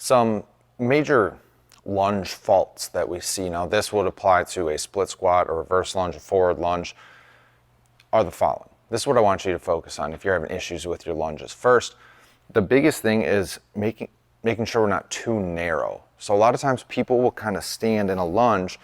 Some major lunge faults that we see, now this would apply to a split squat or reverse lunge, a forward lunge, are the following. This is what I want you to focus on if you're having issues with your lunges. First, the biggest thing is making sure we're not too narrow. So a lot of times people will kind of stand in a lunge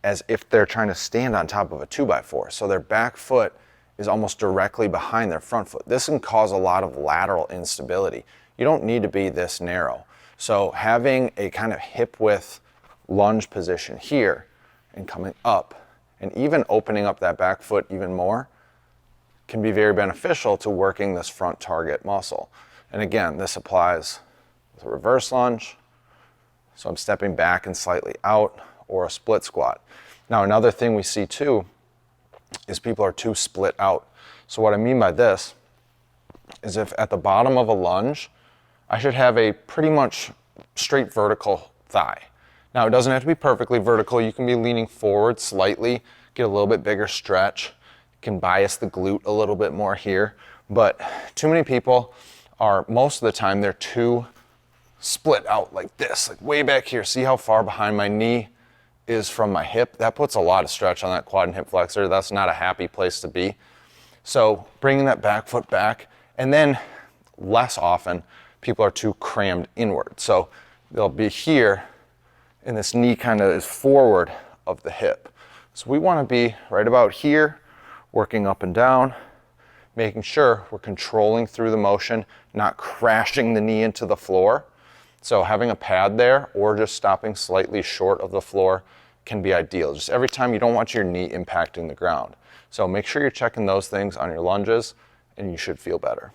as if they're trying to stand on top of a 2x4. So their back foot is almost directly behind their front foot. This can cause a lot of lateral instability. You don't need to be this narrow. So having a kind of hip width lunge position here and coming up and even opening up that back foot even more can be very beneficial to working this front target muscle. And again, this applies with a reverse lunge. So I'm stepping back and slightly out, or a split squat. Now another thing we see too is people are too split out. So what I mean by this is if at the bottom of a lunge, I should have a pretty much straight vertical thigh. Now it doesn't have to be perfectly vertical. You can be leaning forward slightly, get a little bit bigger stretch. You can bias the glute a little bit more here. But too many people are, most of the time, they're too split out like this, like way back here. See how far behind my knee is from my hip? That puts a lot of stretch on that quad and hip flexor. That's not a happy place to be. So bringing that back foot back, and then less often, people are too crammed inward. So they'll be here, and this knee kind of is forward of the hip. So we want to be right about here, working up and down, making sure we're controlling through the motion, not crashing the knee into the floor. So having a pad there or just stopping slightly short of the floor can be ideal. Just every time, you don't want your knee impacting the ground. So make sure you're checking those things on your lunges and you should feel better.